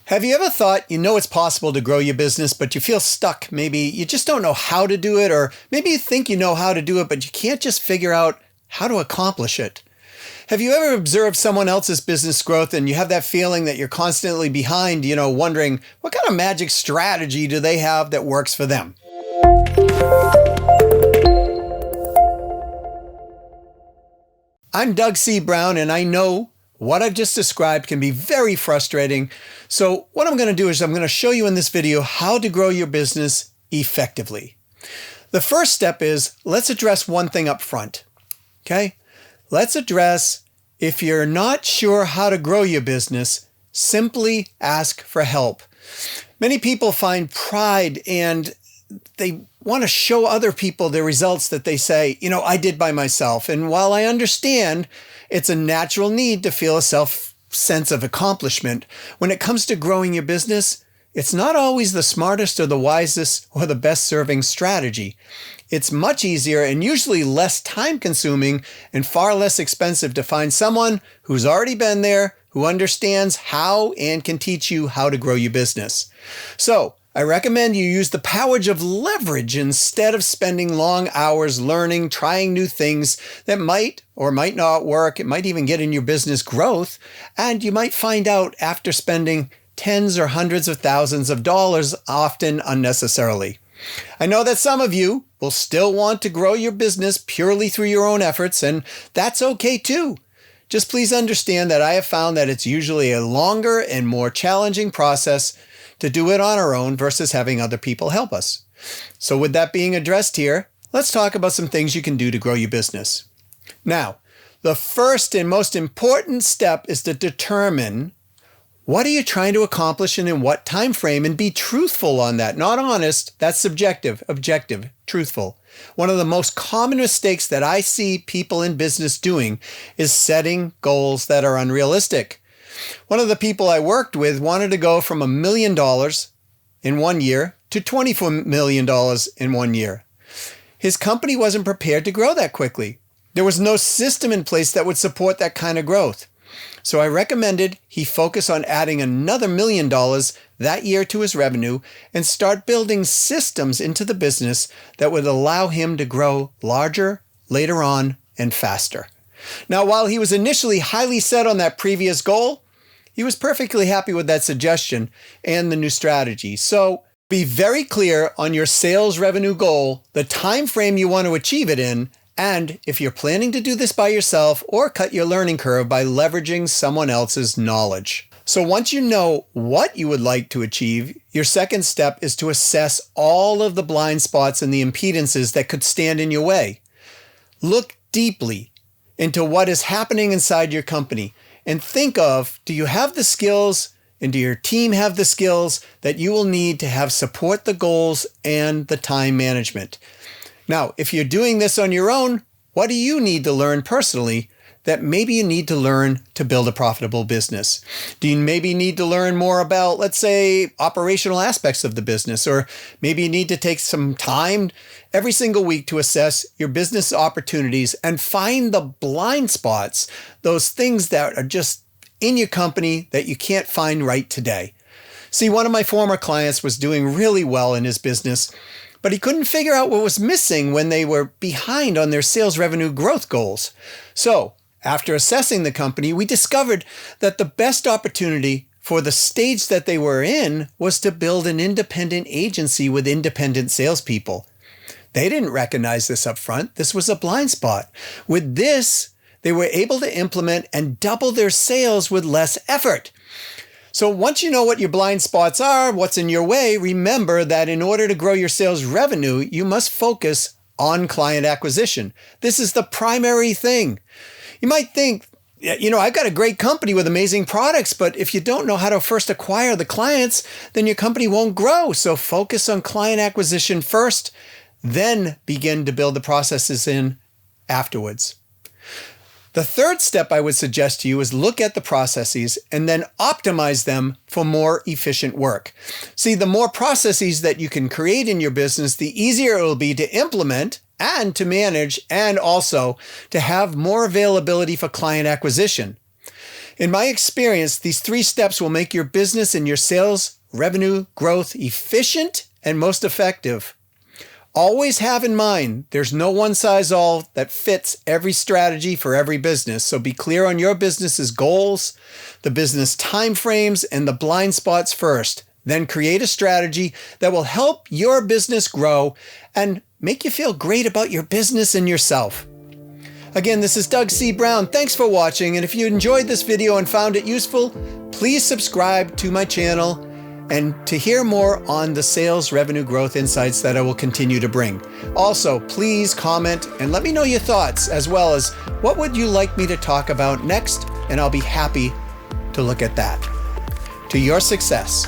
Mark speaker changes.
Speaker 1: Have you ever thought you know it's possible to grow your business, but you feel stuck? Maybe you just don't know how to do it, or maybe you think you know how to do it, but you can't just figure out how to accomplish it. Have you ever observed someone else's business growth and you have that feeling that you're constantly behind, wondering what kind of magic strategy do they have that works for them? I'm Doug C. Brown, and I know what I've just described can be very frustrating. So what I'm going to do is I'm going to show you in this video how to grow your business effectively. The first step is let's address one thing up front. Okay? Let's address if you're not sure how to grow your business, simply ask for help. Many people find pride and they want to show other people the results that they say, I did by myself. And while I understand it's a natural need to feel a sense of accomplishment, when it comes to growing your business, it's not always the smartest or the wisest or the best serving strategy. It's much easier and usually less time consuming and far less expensive to find someone who's already been there, who understands how and can teach you how to grow your business. So I recommend you use the power of leverage instead of spending long hours learning, trying new things that might or might not work. It might even get in your business growth, and you might find out after spending tens or hundreds of thousands of dollars, often unnecessarily. I know that some of you will still want to grow your business purely through your own efforts, and that's okay too. Just please understand that I have found that it's usually a longer and more challenging process to do it on our own versus having other people help us. So with that being addressed here, let's talk about some things you can do to grow your business. Now, the first and most important step is to determine what are you trying to accomplish and in what time frame, and be truthful on that. Not honest, that's subjective, objective, truthful. One of the most common mistakes that I see people in business doing is setting goals that are unrealistic. One of the people I worked with wanted to go from $1 million in 1 year to $24 million in 1 year. His company wasn't prepared to grow that quickly. There was no system in place that would support that kind of growth. So I recommended he focus on adding another $1 million that year to his revenue and start building systems into the business that would allow him to grow larger, later on, and faster. Now, while he was initially highly set on that previous goal, he was perfectly happy with that suggestion and the new strategy. So be very clear on your sales revenue goal, the time frame you want to achieve it in, and if you're planning to do this by yourself or cut your learning curve by leveraging someone else's knowledge. So once you know what you would like to achieve, your second step is to assess all of the blind spots and the impedances that could stand in your way. Look deeply into what is happening inside your company and think of, do you have the skills and do your team have the skills that you will need to have support the goals and the time management? Now, if you're doing this on your own, what do you need to learn personally that maybe you need to learn to build a profitable business? Do you maybe need to learn more about, let's say, operational aspects of the business? Or maybe you need to take some time every single week to assess your business opportunities and find the blind spots, those things that are just in your company that you can't find right today. See, one of my former clients was doing really well in his business, but he couldn't figure out what was missing when they were behind on their sales revenue growth goals. So, after assessing the company, we discovered that the best opportunity for the stage that they were in was to build an independent agency with independent salespeople. They didn't recognize this up front. This was a blind spot. With this, they were able to implement and double their sales with less effort. So once you know what your blind spots are, what's in your way, remember that in order to grow your sales revenue, you must focus on client acquisition. This is the primary thing. You might think, I've got a great company with amazing products, but if you don't know how to first acquire the clients, then your company won't grow. So focus on client acquisition first, then begin to build the processes in afterwards. The third step I would suggest to you is look at the processes and then optimize them for more efficient work. See, the more processes that you can create in your business, the easier it will be to implement and to manage, and also to have more availability for client acquisition. In my experience, these 3 steps will make your business and your sales revenue growth efficient and most effective. Always have in mind, there's no one-size-all that fits every strategy for every business. So be clear on your business's goals, the business timeframes, and the blind spots first. Then create a strategy that will help your business grow and make you feel great about your business and yourself. Again, this is Doug C. Brown. Thanks for watching. And if you enjoyed this video and found it useful, please subscribe to my channel and to hear more on the sales revenue growth insights that I will continue to bring. Also, please comment and let me know your thoughts, as well as what would you like me to talk about next, and I'll be happy to look at that. To your success.